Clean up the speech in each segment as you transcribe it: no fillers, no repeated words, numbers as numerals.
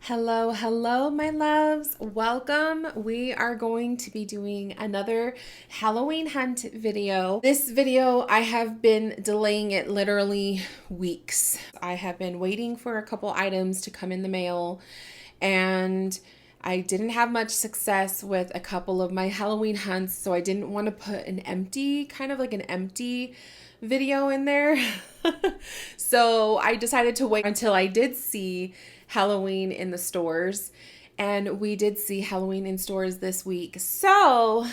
Hello, hello, my loves. Welcome. We are going to be doing another Halloween hunt video. This video, I have been delaying it literally weeks. I have been waiting for a couple items to come in the mail, and I didn't have much success with a couple of my Halloween hunts, so I didn't want to put an empty video in there. So I decided to wait until I did see Halloween in the stores, and we did see Halloween in stores this week. So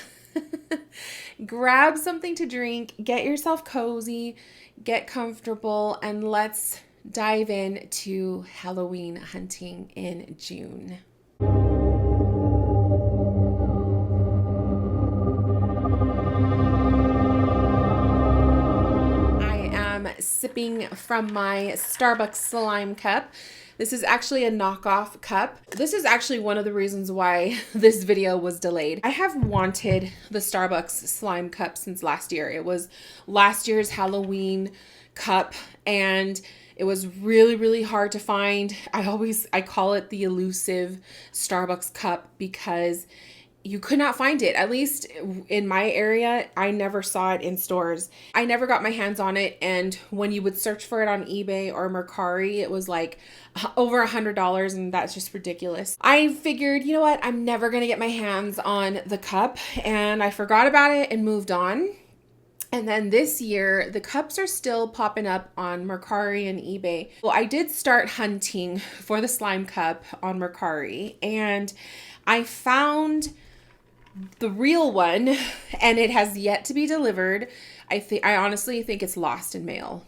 grab something to drink, get yourself cozy, get comfortable, and let's dive into Halloween hunting in June. Sipping from my Starbucks slime cup. This is actually a knockoff cup. This is actually one of the reasons why this video was delayed. I have wanted the Starbucks slime cup since last year. It was last year's Halloween cup, and it was really hard to find. I call it the elusive Starbucks cup because you could not find it. At least in my area, I never saw it in stores. I never got my hands on it, and when you would search for it on eBay or Mercari, it was like over $100, and that's just ridiculous. I figured, you know what, I'm never gonna get my hands on the cup, and I forgot about it and moved on. And then this year, the cups are still popping up on Mercari and eBay. Well, I did start hunting for the slime cup on Mercari, and I found the real one, and it has yet to be delivered. I honestly think it's lost in mail.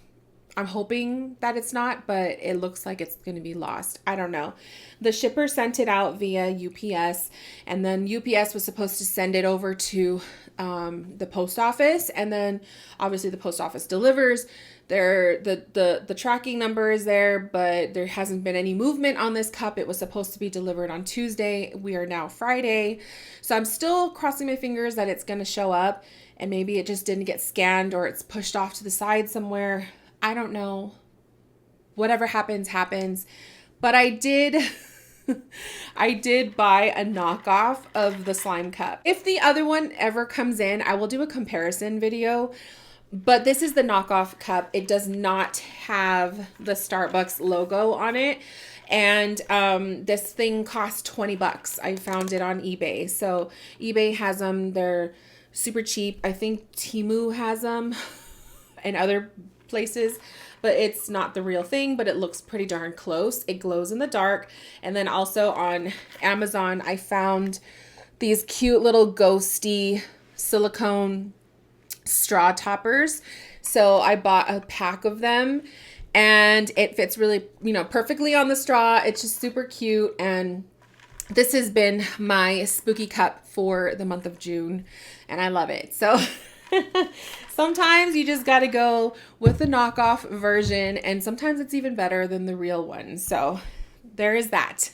I'm hoping that it's not, but it looks like it's going to be lost. I don't know. The shipper sent it out via UPS, and then UPS was supposed to send it over to the post office, and then obviously the post office delivers. The tracking number is there, but there hasn't been any movement on this cup. It was supposed to be delivered on Tuesday. We are now Friday. So I'm still crossing my fingers that it's going to show up, and maybe it just didn't get scanned or it's pushed off to the side somewhere. I don't know. Whatever happens, happens. But I did buy a knockoff of the slime cup. If the other one ever comes in, I will do a comparison video. But this is the knockoff cup. It does not have the Starbucks logo on it. And this thing cost 20 bucks. I found it on eBay. So eBay has them. They're super cheap. I think Temu has them and other places, but it's not the real thing, but it looks pretty darn close. It glows in the dark. And then also on Amazon, I found these cute little ghosty silicone straw toppers. So I bought a pack of them, and it fits really, perfectly on the straw. It's just super cute. And this has been my spooky cup for the month of June, and I love it. So sometimes you just got to go with the knockoff version, and sometimes it's even better than the real one. So there is that.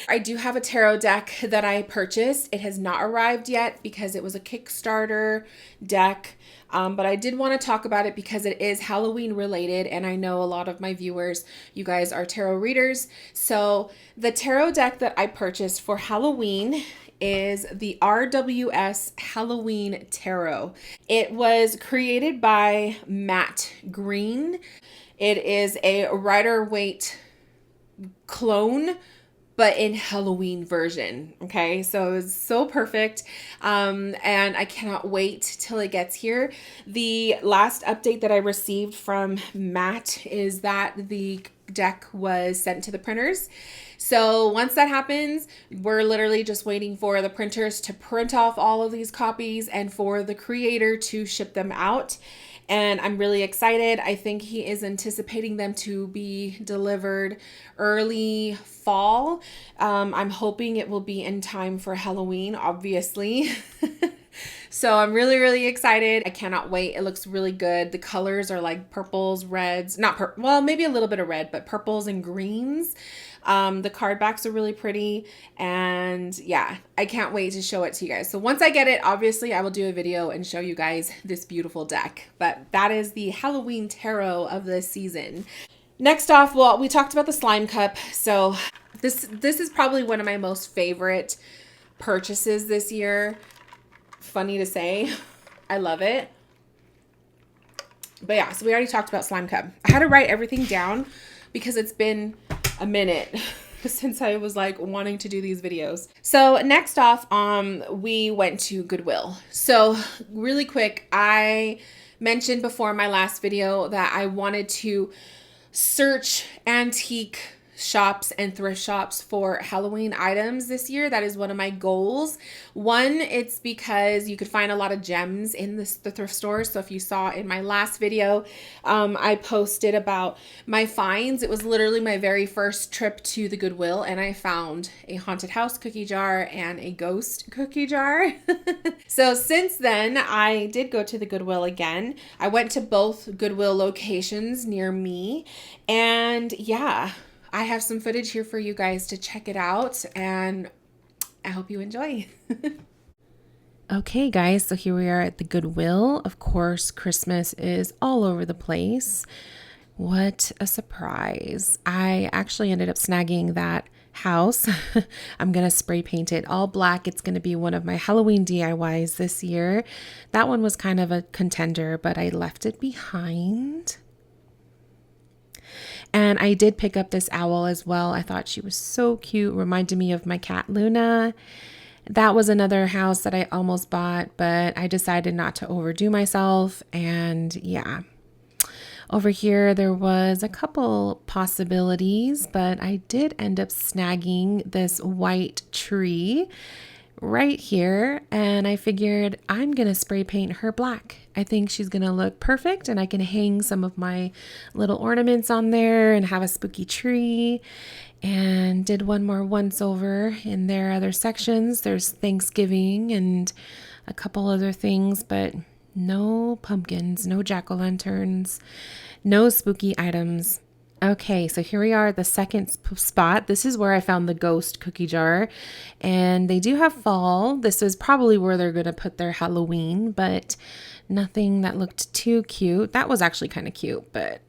I do have a tarot deck that I purchased. It has not arrived yet because it was a Kickstarter deck, but I did want to talk about it because it is Halloween related, and I know a lot of my viewers, you guys are tarot readers. So the tarot deck that I purchased for Halloween is the RWS Halloween Tarot. It was created by Matt Green. It is a Rider-Waite clone, but in Halloween version. Okay, so it's so perfect. And I cannot wait till it gets here. The last update that I received from Matt is that the deck was sent to the printers. So once that happens, we're literally just waiting for the printers to print off all of these copies and for the creator to ship them out. And I'm really excited. I think he is anticipating them to be delivered early fall. I'm hoping it will be in time for Halloween, obviously. So I'm really excited. I cannot wait. It looks really good. The colors are like purples, reds, well, maybe a little bit of red, but purples and greens. The card backs are really pretty, and yeah, I can't wait to show it to you guys. So once I get it, obviously I will do a video and show you guys this beautiful deck, but that is the Halloween tarot of this season. Next off, well, we talked about the slime cup. So This is probably one of my most favorite purchases this year. Funny to say. I love it. But yeah, so we already talked about Slime Cup. I had to write everything down because it's been a minute since I was like wanting to do these videos. So next off, we went to Goodwill. So really quick, I mentioned before my last video that I wanted to search antique shops and thrift shops for Halloween items this year. That is one of my goals. One, it's because you could find a lot of gems in the thrift stores. So if you saw in my last video, I posted about my finds. It was literally my very first trip to the Goodwill, and I found a haunted house cookie jar and a ghost cookie jar. So since then, I did go to the Goodwill again. I went to both Goodwill locations near me, and yeah, I have some footage here for you guys to check it out, and I hope you enjoy. Okay, guys, so here we are at the Goodwill. Of course, Christmas is all over the place. What a surprise. I actually ended up snagging that house. I'm going to spray paint it all black. It's going to be one of my Halloween DIYs this year. That one was kind of a contender, but I left it behind. And I did pick up this owl as well. I thought she was so cute. Reminded me of my cat Luna. That was another house that I almost bought, but I decided not to overdo myself. And yeah, over here there was a couple possibilities, but I did end up snagging this white tree right here, and I figured I'm gonna spray paint her black. I think she's gonna look perfect, and I can hang some of my little ornaments on there and have a spooky tree. And did one more once over in their other sections. There's Thanksgiving and a couple other things, but no pumpkins, no jack-o'-lanterns, no spooky items. Okay, so here we are at the second spot. This is where I found the ghost cookie jar, and they do have fall. This is probably where they're going to put their Halloween, but nothing that looked too cute. That was actually kind of cute, but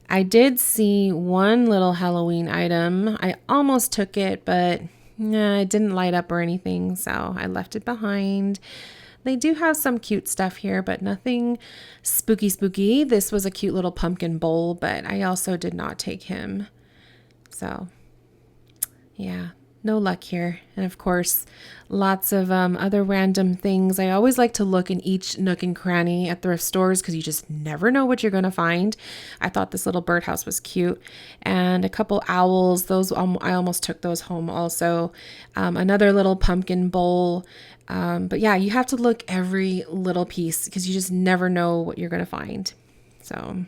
I did see one little Halloween item. I almost took it, but it didn't light up or anything, so I left it behind. They do have some cute stuff here, but nothing spooky. This was a cute little pumpkin bowl, but I also did not take him. So, yeah, no luck here. And of course, lots of other random things. I always like to look in each nook and cranny at thrift stores because you just never know what you're going to find. I thought this little birdhouse was cute. And a couple owls. Those I almost took those home also. Another little pumpkin bowl. But yeah, you have to look every little piece because you just never know what you're going to find. So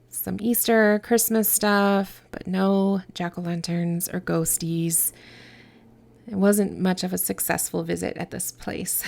some Easter, Christmas stuff, but no jack-o'-lanterns or ghosties. It wasn't much of a successful visit at this place.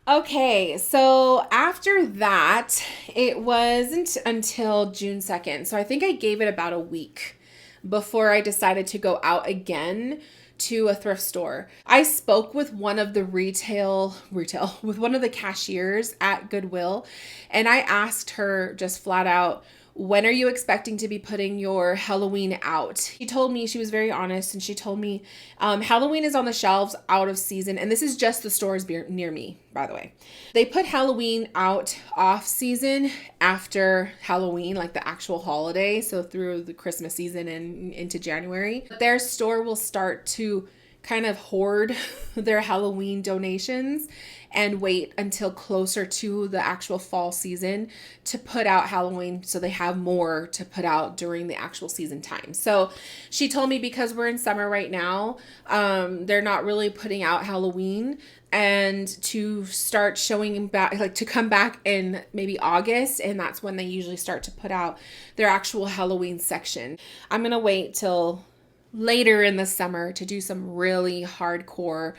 Okay, so after that, it wasn't until June 2nd. So I think I gave it about a week before I decided to go out again to a thrift store. I spoke with one of the with one of the cashiers at Goodwill, and I asked her just flat out, when are you expecting to be putting your Halloween out? She told me, she was very honest, and she told me Halloween is on the shelves out of season. And this is just the stores near me, by the way. They put Halloween out off season after Halloween, like the actual holiday. So through the Christmas season and into January. Their store will start to kind of hoard their Halloween donations and wait until closer to the actual fall season to put out Halloween, so they have more to put out during the actual season time. So she told me because we're in summer right now, they're not really putting out Halloween, and to start showing back, like to come back in maybe August, and that's when they usually start to put out their actual Halloween section. I'm gonna wait till later in the summer to do some really hardcore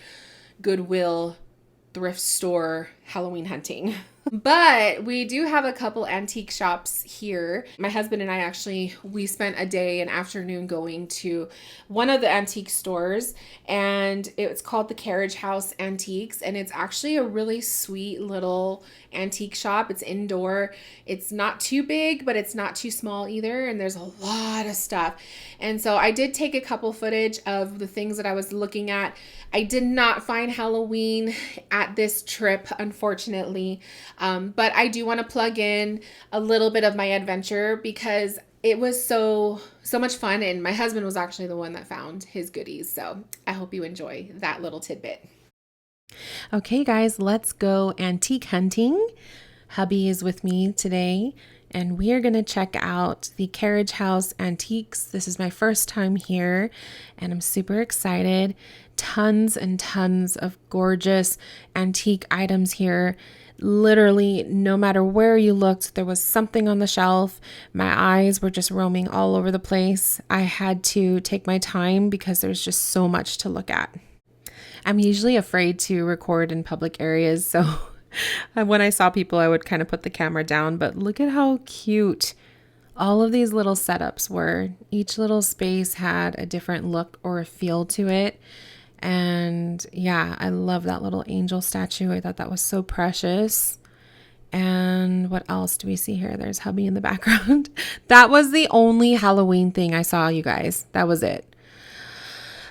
Goodwill thrift store Halloween hunting. But we do have a couple antique shops here. My husband and I actually, we spent a day and afternoon going to one of the antique stores, and it's called the Carriage House Antiques, and it's actually a really sweet little antique shop. It's indoor. It's not too big, but it's not too small either, and there's a lot of stuff. And so I did take a couple footage of the things that I was looking at. I did not find Halloween at this trip, unfortunately. But I do want to plug in a little bit of my adventure because it was so much fun, and my husband was actually the one that found his goodies. So I hope you enjoy that little tidbit. Okay, guys, let's go antique hunting. Hubby is with me today, and we are going to check out the Carriage House Antiques. This is my first time here, and I'm super excited. Tons and tons of gorgeous antique items here. Literally, no matter where you looked, there was something on the shelf. My eyes were just roaming all over the place. I had to take my time because there's just so much to look at. I'm usually afraid to record in public areas, so when I saw people, I would kind of put the camera down, but look at how cute all of these little setups were. Each little space had a different look or a feel to it. And yeah, I love that little angel statue. I thought that was so precious. And what else do we see here? There's hubby in the background. That was the only Halloween thing I saw, you guys. That was it.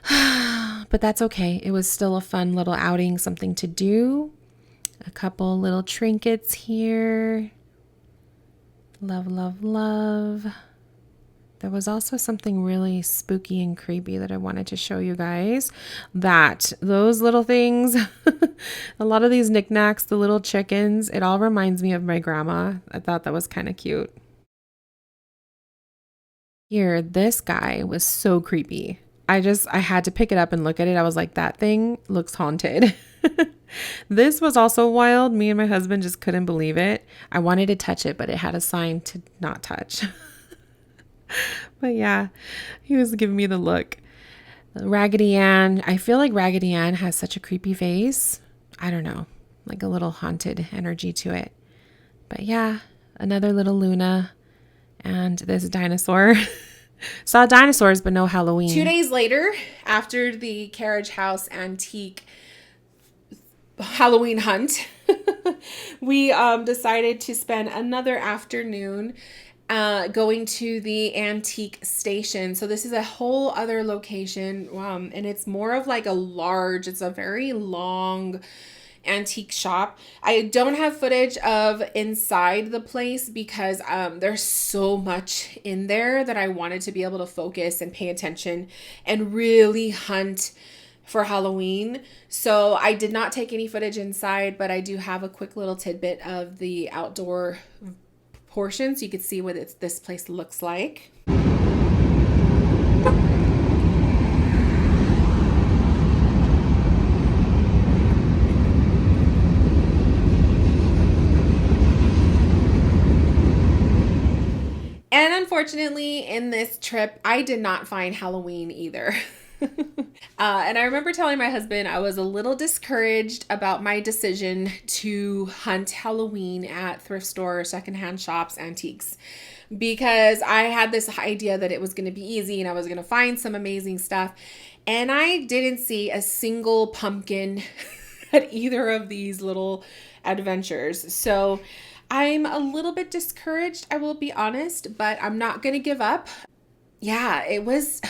But that's okay. It was still a fun little outing, something to do. A couple little trinkets here. Love, love, love. There was also something really spooky and creepy that I wanted to show you guys. Those little things, a lot of these knickknacks, the little chickens, it all reminds me of my grandma. I thought that was kind of cute. Here, this guy was so creepy. I had to pick it up and look at it. I was like, that thing looks haunted. This was also wild. Me and my husband just couldn't believe it. I wanted to touch it, but it had a sign to not touch. But yeah, he was giving me the look. Raggedy Ann. I feel like Raggedy Ann has such a creepy face. I don't know, like a little haunted energy to it. But yeah, another little Luna and this dinosaur. Saw dinosaurs, but no Halloween. 2 days later, after the Carriage House Antique Halloween hunt, we decided to spend another afternoon going to the antique station. So this is a whole other location, and it's more of like it's a very long antique shop. I don't have footage of inside the place because there's so much in there that I wanted to be able to focus and pay attention and really hunt for Halloween. So I did not take any footage inside, but I do have a quick little tidbit of the outdoor portion so you could see what this place looks like. And unfortunately, in this trip, I did not find Halloween either. And I remember telling my husband I was a little discouraged about my decision to hunt Halloween at thrift stores, secondhand shops, antiques, because I had this idea that it was going to be easy and I was going to find some amazing stuff. And I didn't see a single pumpkin at either of these little adventures. So I'm a little bit discouraged, I will be honest, but I'm not going to give up. Yeah, I was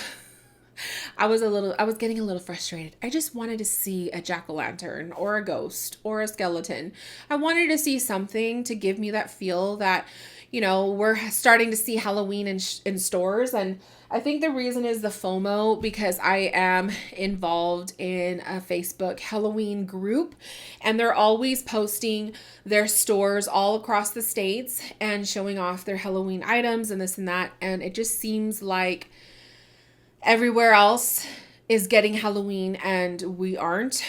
getting a little frustrated. I just wanted to see a jack-o'-lantern or a ghost or a skeleton. I wanted to see something to give me that feel that, we're starting to see Halloween in stores. And I think the reason is the FOMO, because I am involved in a Facebook Halloween group, and they're always posting their stores all across the states and showing off their Halloween items and this and that. And it just seems like everywhere else is getting Halloween and we aren't.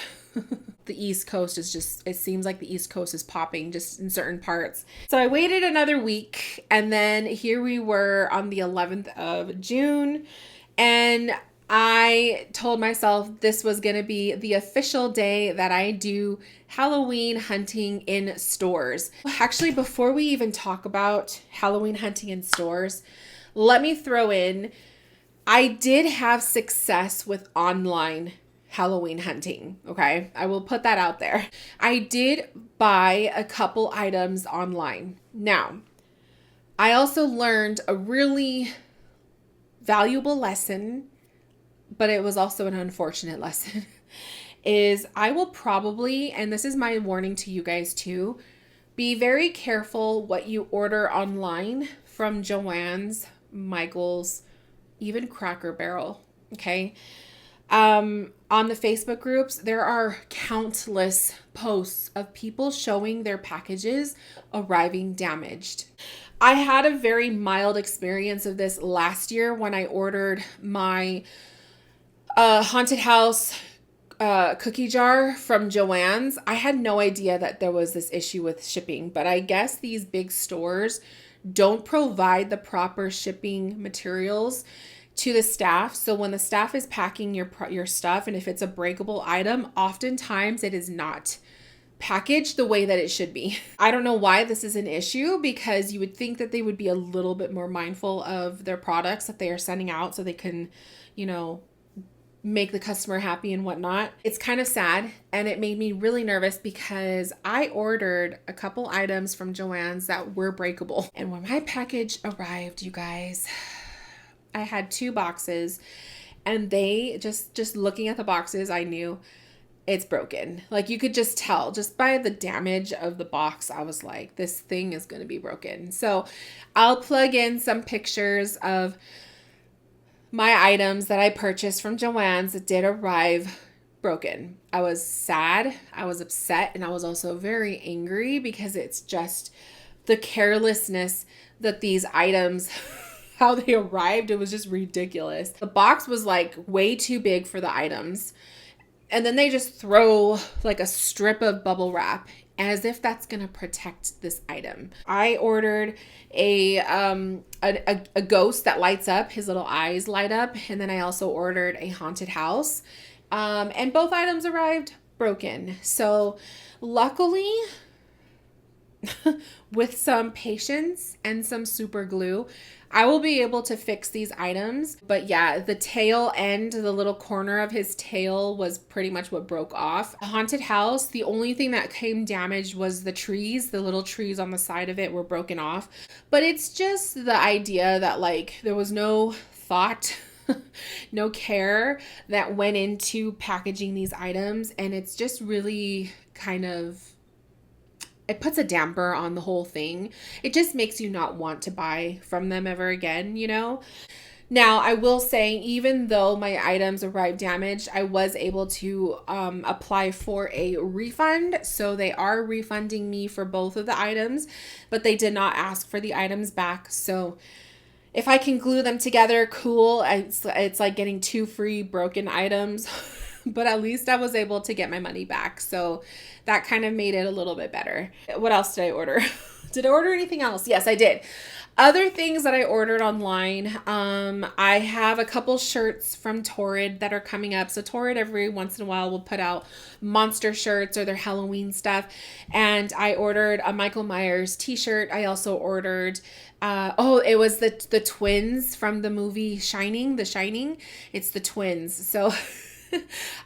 The East Coast it seems like the East Coast is popping just in certain parts. So I waited another week, and then here we were on the 11th of June, and I told myself this was going to be the official day that I do Halloween hunting in stores. Actually, before we even talk about Halloween hunting in stores, let me throw in, I did have success with online Halloween hunting. Okay. I will put that out there. I did buy a couple items online. Now, I also learned a really valuable lesson, but it was also an unfortunate lesson, is I will probably, and this is my warning to you guys too, be very careful what you order online from Joann's, Michael's, even Cracker Barrel, okay? On the Facebook groups, there are countless posts of people showing their packages arriving damaged. I had a very mild experience of this last year when I ordered my haunted house cookie jar from Joann's. I had no idea that there was this issue with shipping, but I guess these big stores don't provide the proper shipping materials to the staff. So when the staff is packing your stuff, and if it's a breakable item, oftentimes it is not packaged the way that it should be. I don't know why this is an issue, because you would think that they would be a little bit more mindful of their products that they are sending out so they can, make the customer happy and whatnot. It's kind of sad, and it made me really nervous because I ordered a couple items from Joann's that were breakable. And when my package arrived, you guys, I had 2 boxes, and they just looking at the boxes, I knew it's broken. Like, you could just tell just by the damage of the box. I was like, this thing is going to be broken. So I'll plug in some pictures of my items that I purchased from Joann's that did arrive broken. I was sad, I was upset, and I was also very angry because it's just the carelessness that these items, how they arrived, it was just ridiculous. The box was like way too big for the items. And then they just throw like a strip of bubble wrap as if that's going to protect this item. I ordered a ghost that lights up, his little eyes light up. And then I also ordered a haunted house. And both items arrived broken. So luckily, with some patience and some super glue, I will be able to fix these items. But yeah, the tail end, the little corner of his tail was pretty much what broke off. The haunted house, the only thing that came damaged was the trees. The little trees on the side of it were broken off. But it's just the idea that like there was no thought, no care that went into packaging these items. And it's just really kind of, it puts a damper on the whole thing. It just makes you not want to buy from them ever again, Now, I will say, even though my items arrived damaged, I was able to apply for a refund. So they are refunding me for both of the items, but they did not ask for the items back. So if I can glue them together, cool. It's like getting 2 free broken items. But at least I was able to get my money back. So that kind of made it a little bit better. What else did I order? Did I order anything else? Yes, I did. Other things that I ordered online, I have a couple shirts from Torrid that are coming up. So Torrid every once in a while will put out monster shirts or their Halloween stuff. And I ordered a Michael Myers t-shirt. I also ordered, it was the twins from the movie Shining, The Shining. It's the twins. So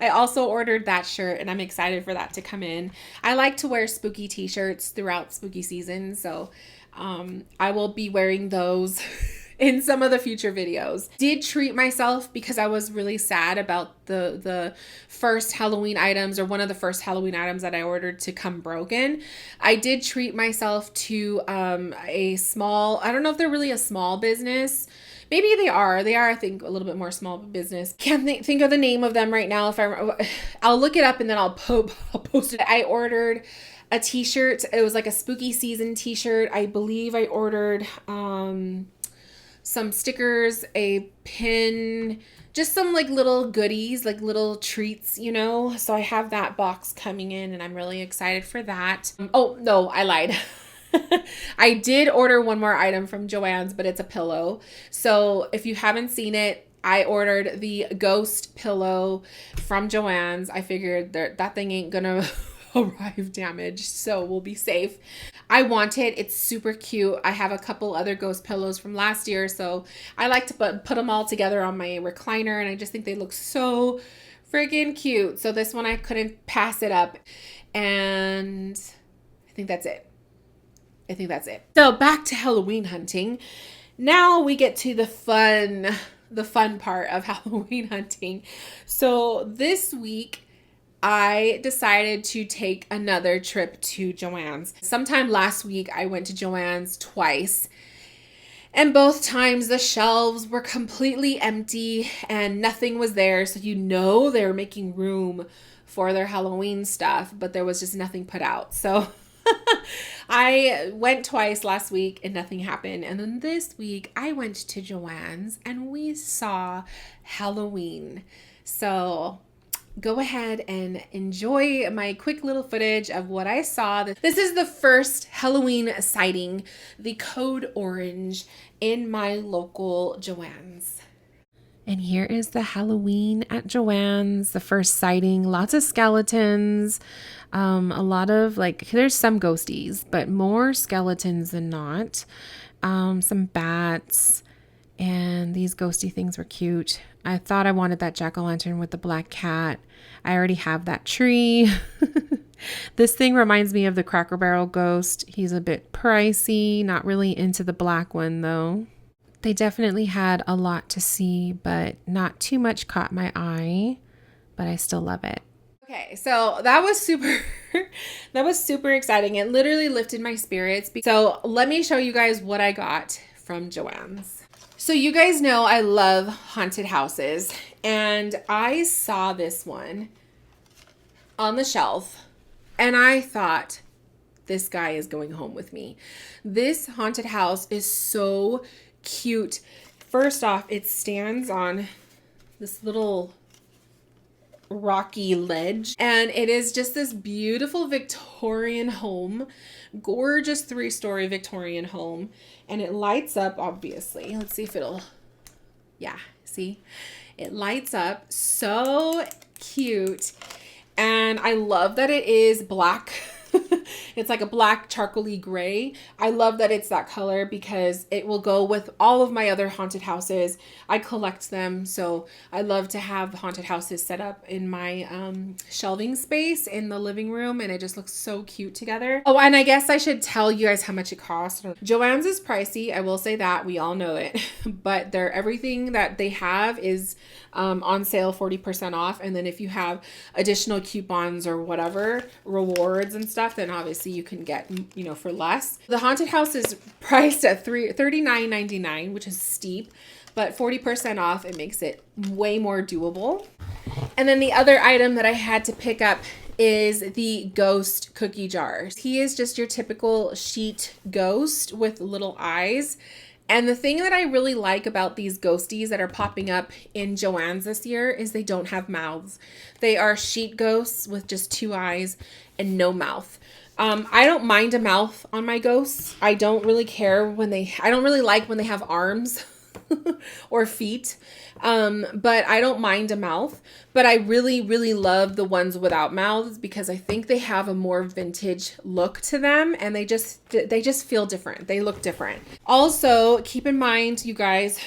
I also ordered that shirt, and I'm excited for that to come in. I like to wear spooky t-shirts throughout spooky season, so I will be wearing those in some of the future videos. Did treat myself because I was really sad about the first Halloween items, or one of the first Halloween items that I ordered to come broken. I did treat myself to a small, I don't know if they're really a small business. Maybe they are. They are, I think, a little bit more small business. Can't think of the name of them right now. I'll look it up and then I'll post it. I ordered a t-shirt. It was like a spooky season t-shirt. I believe I ordered some stickers, a pin, just some like little goodies, like little treats, So I have that box coming in, and I'm really excited for that. Oh, no, I lied. I did order one more item from Joann's, but it's a pillow. So if you haven't seen it, I ordered the ghost pillow from Joann's. I figured that thing ain't gonna arrive damaged, so we'll be safe. I want it. It's super cute. I have a couple other ghost pillows from last year, so I like to put them all together on my recliner, and I just think they look so freaking cute. So this one, I couldn't pass it up, and I think that's it. So back to Halloween hunting. Now we get to the fun part of Halloween hunting. So this week, I decided to take another trip to Joann's. Sometime last week, I went to Joann's twice. And both times the shelves were completely empty and nothing was there. So they were making room for their Halloween stuff, but there was just nothing put out. So I went twice last week and nothing happened. And then this week I went to Joann's and we saw Halloween. So go ahead and enjoy my quick little footage of what I saw. This is the first Halloween sighting, the code orange, in my local Joann's. And here is the Halloween at Joann's, the first sighting. Lots of skeletons, a lot of there's some ghosties, but more skeletons than not. Some bats, and these ghosty things were cute. I thought I wanted that jack-o'-lantern with the black cat. I already have that tree. This thing reminds me of the Cracker Barrel ghost. He's a bit pricey, not really into the black one though. They definitely had a lot to see, but not too much caught my eye, but I still love it. Okay, so that was super exciting. It literally lifted my spirits. So let me show you guys what I got from Joann's. So you guys know I love haunted houses, and I saw this one on the shelf and I thought, this guy is going home with me. This haunted house is so cute. First off, it stands on this little rocky ledge, and it is just this beautiful Victorian home, gorgeous 3-story Victorian home, and it lights up, obviously. Let's see if see, it lights up. So cute. And I love that it is black. It's like a black charcoaly gray. I love that it's that color because it will go with all of my other haunted houses. I collect them, so I love to have haunted houses set up in my shelving space in the living room, and it just looks so cute together. Oh, and I guess I should tell you guys how much it costs. Joann's is pricey, I will say that. We all know it. But everything that they have is on sale 40% off, and then if you have additional coupons or whatever rewards and stuff, then obviously you can get for less. The haunted house is priced at $39.99, which is steep, but 40% off, it makes it way more doable. And then the other item that I had to pick up is the ghost cookie jar. He is just your typical sheet ghost with little eyes. And the thing that I really like about these ghosties that are popping up in Joann's this year is they don't have mouths. They are sheet ghosts with just 2 eyes and no mouth. I don't mind a mouth on my ghosts. I don't really care I don't really like when they have arms or feet. But I don't mind a mouth. But I really, really love the ones without mouths because I think they have a more vintage look to them, and they just feel different. They look different. Also, keep in mind, you guys,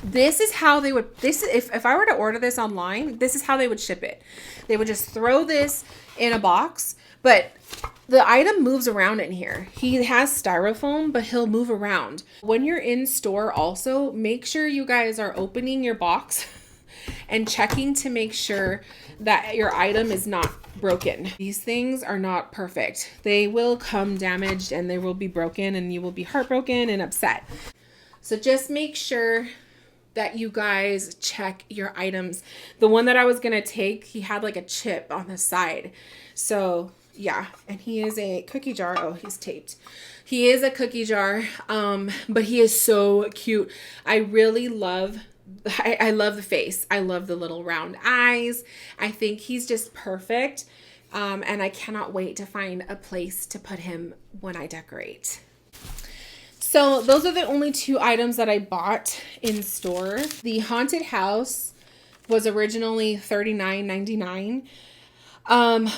this is how they would, if I were to order this online, this is how they would ship it. They would just throw this in a box, but the item moves around in here. He has styrofoam, but he'll move around. When you're in store also, make sure you guys are opening your box and checking to make sure that your item is not broken. These things are not perfect. They will come damaged and they will be broken and you will be heartbroken and upset. So just make sure that you guys check your items. The one that I was gonna take, he had like a chip on the side. So yeah, and he is a cookie jar. Oh, he's taped. He is a cookie jar, but he is so cute. I really love, I love the face. I love the little round eyes. I think he's just perfect. And I cannot wait to find a place to put him when I decorate. So those are the only two items that I bought in store. The haunted house was originally $39.99.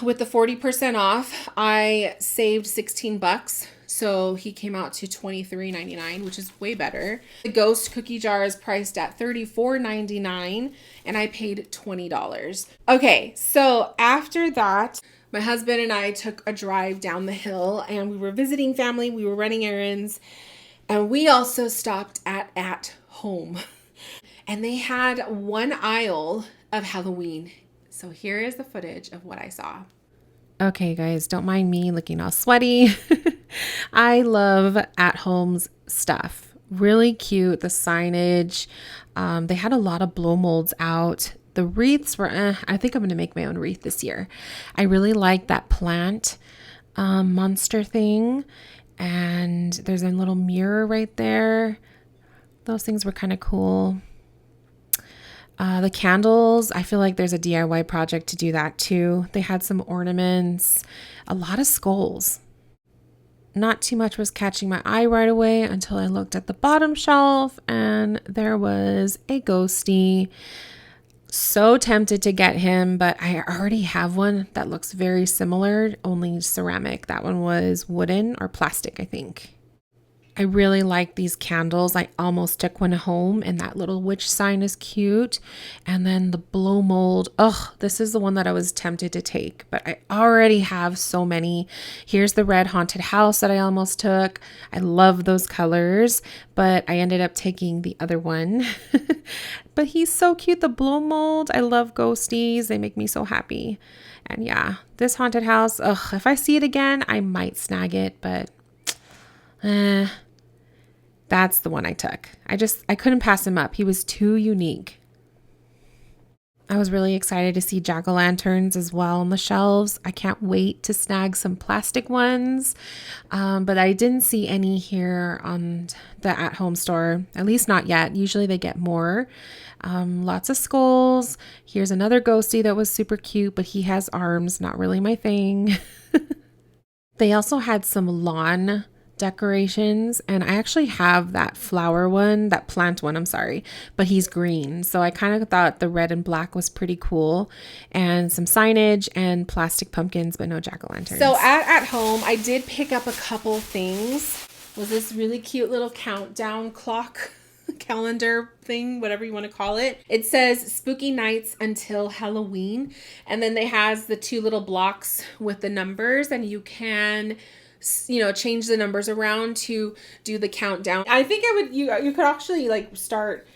With the 40% off, I saved 16 bucks. So he came out to $23.99, which is way better. The ghost cookie jar is priced at $34.99 and I paid $20. Okay, so after that, my husband and I took a drive down the hill and we were visiting family, we were running errands, and we also stopped at AtHome. And they had one aisle of Halloween. So here is the footage of what I saw. Okay, guys, don't mind me looking all sweaty. I love AtHome's stuff. Really cute, the signage. They had a lot of blow molds out. The wreaths were, I think I'm going to make my own wreath this year. I really like that plant monster thing. And there's a little mirror right there. Those things were kind of cool. The candles, I feel like there's a DIY project to do that too. They had some ornaments, a lot of skulls. Not too much was catching my eye right away until I looked at the bottom shelf and there was a ghostie. So tempted to get him, but I already have one that looks very similar, only ceramic. That one was wooden or plastic, I think. I really like these candles. I almost took one home, and that little witch sign is cute. And then the blow mold. Oh, this is the one that I was tempted to take, but I already have so many. Here's the red haunted house that I almost took. I love those colors, but I ended up taking the other one. But he's so cute, the blow mold. I love ghosties. They make me so happy. And yeah, this haunted house, if I see it again, I might snag it, but that's the one I took. I couldn't pass him up. He was too unique. I was really excited to see jack-o'-lanterns as well on the shelves. I can't wait to snag some plastic ones. But I didn't see any here on the AtHome store, at least not yet. Usually they get more. Lots of skulls. Here's another ghostie that was super cute, but he has arms, not really my thing. They also had some lawn decorations, and I actually have that plant one, I'm sorry, but he's green. So I kind of thought the red and black was pretty cool, and some signage and plastic pumpkins, but no jack-o'-lanterns. So at AtHome, I did pick up a couple things. Was this really cute little countdown clock calendar thing, whatever you want to call it. It says spooky nights until Halloween, and then they has the two little blocks with the numbers, and you can change the numbers around to do the countdown. I think you could actually like start,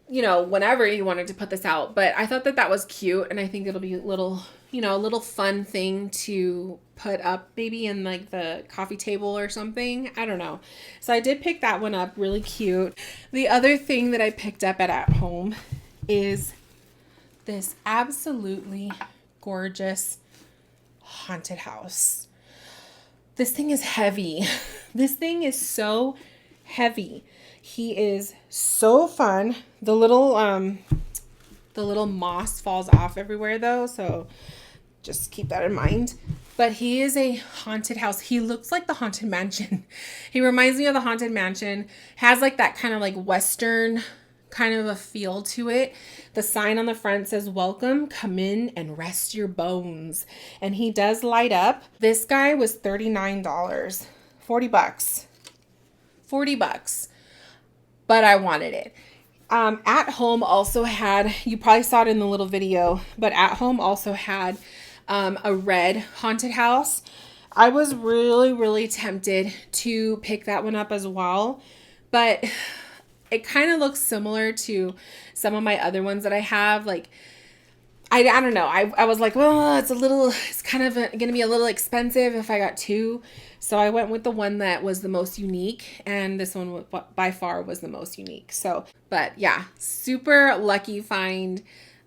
whenever you wanted to put this out, but I thought that was cute, and I think it'll be a little fun thing to put up maybe in like the coffee table or something. I don't know. So I did pick that one up, really cute. The other thing that I picked up at AtHome is this absolutely gorgeous haunted house. This thing is heavy. This thing is so heavy. He is so fun. The little moss falls off everywhere though, so just keep that in mind. But he is a haunted house. He looks like the Haunted Mansion. He reminds me of the Haunted Mansion. Has like that kind of like Western kind of a feel to it. The sign on the front says, "Welcome, come in and rest your bones." And he does light up. This guy was $39, 40 bucks, 40 bucks, but I wanted it. AtHome also had, you probably saw it in the little video, but AtHome also had a red haunted house. I was really, really tempted to pick that one up as well, but it kind of looks similar to some of my other ones that I have. Like, I don't know. I was like, well, it's kind of going to be a little expensive if I got two. So I went with the one that was the most unique. And this one by far was the most unique. So, but yeah, super lucky find.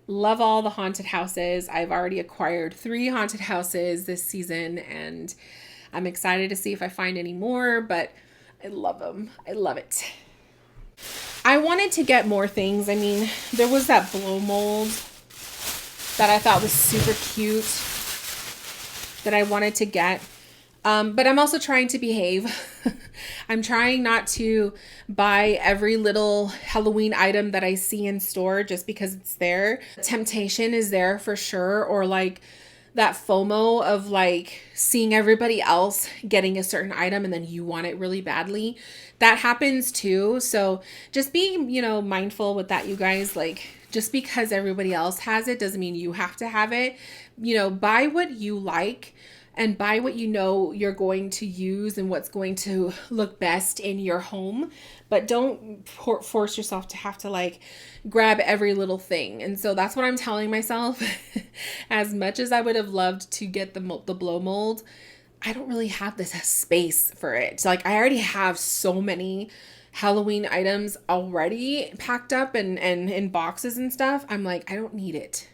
Love all the haunted houses. I've already acquired 3 haunted houses this season. And I'm excited to see if I find any more. But I love them. I love it. I wanted to get more things. I mean, there was that blow mold that I thought was super cute that I wanted to get. But I'm also trying to behave. I'm trying not to buy every little Halloween item that I see in store just because it's there. Temptation is there for sure, or like that FOMO of like seeing everybody else getting a certain item and then you want it really badly. That happens too. So just being, mindful with that, you guys. Like, just because everybody else has it doesn't mean you have to have it. Buy what you like and buy what you're going to use and what's going to look best in your home. But don't force yourself to have to like grab every little thing. And so that's what I'm telling myself. As much as I would have loved to get the blow mold, I don't really have this space for it. So like, I already have so many Halloween items already packed up and in boxes and stuff. I'm like, I don't need it.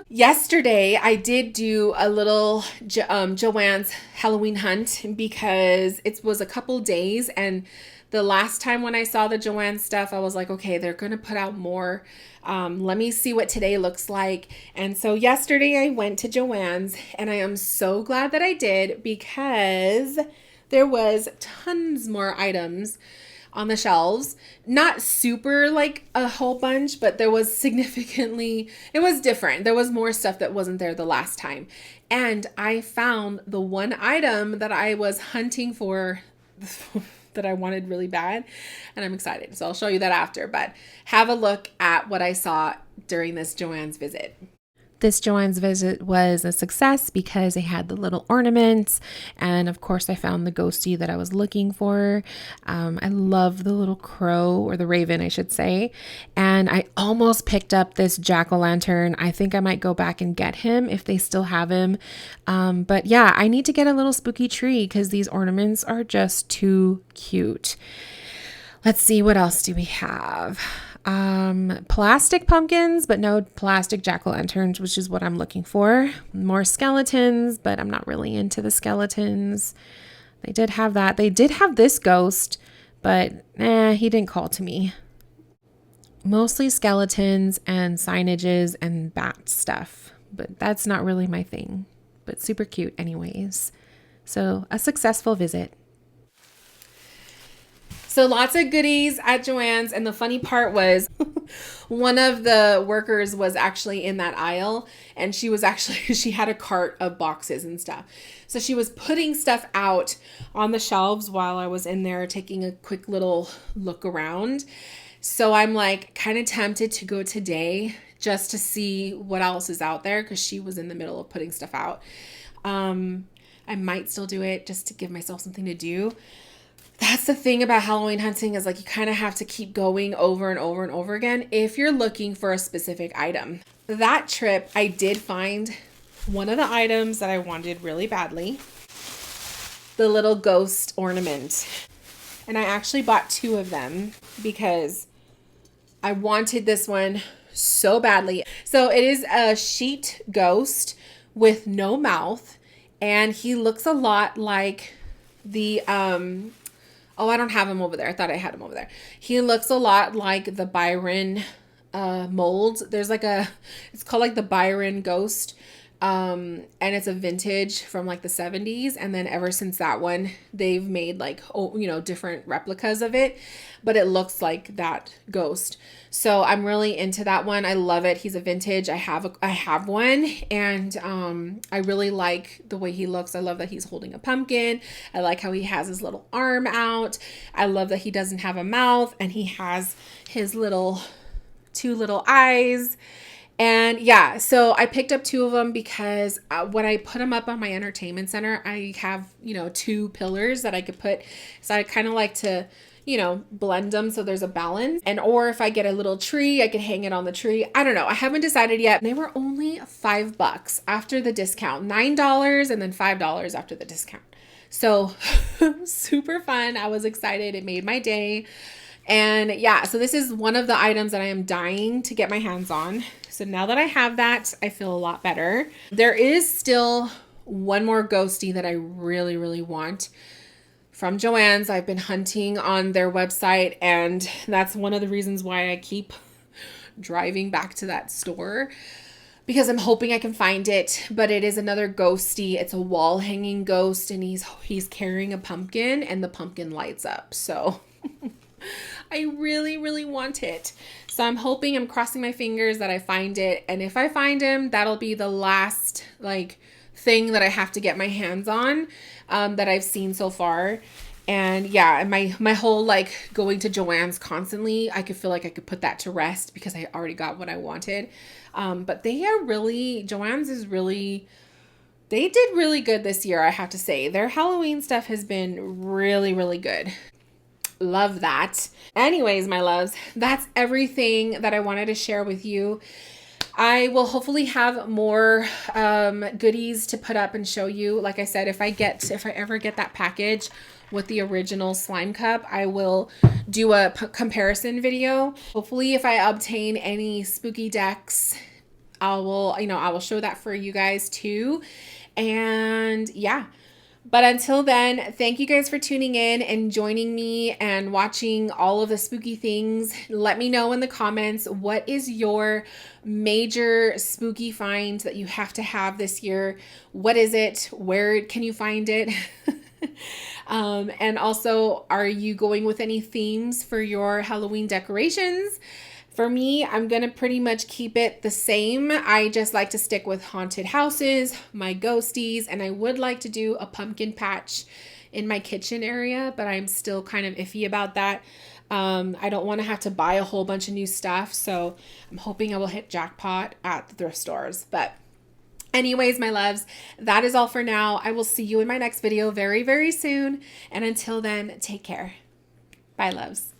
Yesterday, I did do a little Joann's Halloween hunt because it was a couple days, and the last time when I saw the Joann stuff, I was like, okay, they're going to put out more. Let me see what today looks like. And so yesterday I went to Joann's, and I am so glad that I did because there was tons more items on the shelves. Not super like a whole bunch, but there was it was different. There was more stuff that wasn't there the last time. And I found the one item that I was hunting for that I wanted really bad, and I'm excited. So I'll show you that after, but have a look at what I saw during this Joann's visit. This Joann's visit was a success because they had the little ornaments, and of course I found the ghostie that I was looking for. I love the little crow, or the raven I should say, and I almost picked up this jack-o'-lantern. I think I might go back and get him if they still have him, but yeah, I need to get a little spooky tree because these ornaments are just too cute. Let's see, what else do we have? Plastic pumpkins, but no plastic jack-o'-lanterns, which is what I'm looking for. More skeletons, but I'm not really into the skeletons. They did have that. They did have this ghost, but he didn't call to me. Mostly skeletons and signages and bat stuff, but that's not really my thing, but super cute anyways. So a successful visit. So lots of goodies at Joann's, and the funny part was one of the workers was actually in that aisle, and she had a cart of boxes and stuff. So she was putting stuff out on the shelves while I was in there taking a quick little look around. So I'm like kind of tempted to go today just to see what else is out there, because she was in the middle of putting stuff out. I might still do it just to give myself something to do. That's the thing about Halloween hunting, is like you kind of have to keep going over and over and over again if you're looking for a specific item. That trip, I did find one of the items that I wanted really badly, the little ghost ornament. And I actually bought two of them because I wanted this one so badly. So it is a sheet ghost with no mouth, and he looks a lot like the oh, I don't have him over there. I thought I had him over there. He looks a lot like the Byron mold. There's like it's called like the Byron ghost. And it's a vintage from like the 70s. And then ever since that one, they've made like, different replicas of it, but it looks like that ghost. So I'm really into that one. I love it. He's a vintage. I have one, and I really like the way he looks. I love that he's holding a pumpkin. I like how he has his little arm out. I love that he doesn't have a mouth, and he has his two little eyes. And yeah, so I picked up two of them because when I put them up on my entertainment center, I have, two pillars that I could put. So I kind of like to, blend them so there's a balance. Or if I get a little tree, I could hang it on the tree. I don't know. I haven't decided yet. They were only $5 after the discount, $9 and then $5 after the discount. So super fun. I was excited. It made my day. And yeah, so this is one of the items that I am dying to get my hands on. So now that I have that, I feel a lot better. There is still one more ghostie that I really, really want from Joann's. I've been hunting on their website, and that's one of the reasons why I keep driving back to that store. because I'm hoping I can find it, but it is another ghosty. It's a wall hanging ghost, and he's carrying a pumpkin, and the pumpkin lights up. So I really, really want it. So I'm hoping, I'm crossing my fingers that I find it. And if I find him, that'll be the last like thing that I have to get my hands on that I've seen so far. And yeah, and my whole like going to Joann's constantly, I could feel like I could put that to rest because I already got what I wanted. But they are really, Joann's is really, they did really good this year, I have to say. Their Halloween stuff has been really, really good. Love that. Anyways, my loves, that's everything that I wanted to share with you. I will hopefully have more goodies to put up and show you. Like I said, if I ever get that package with the original slime cup, I will do a comparison video. Hopefully, if I obtain any spooky decks, I will show that for you guys too. And yeah. But until then, thank you guys for tuning in and joining me and watching all of the spooky things. Let me know in the comments, what is your major spooky find that you have to have this year? What is it? Where can you find it? And also, are you going with any themes for your Halloween decorations? For me, I'm going to pretty much keep it the same. I just like to stick with haunted houses, my ghosties, and I would like to do a pumpkin patch in my kitchen area, but I'm still kind of iffy about that. I don't want to have to buy a whole bunch of new stuff, so I'm hoping I will hit jackpot at the thrift stores. But anyways, my loves, that is all for now. I will see you in my next video very, very soon. And until then, take care. Bye, loves.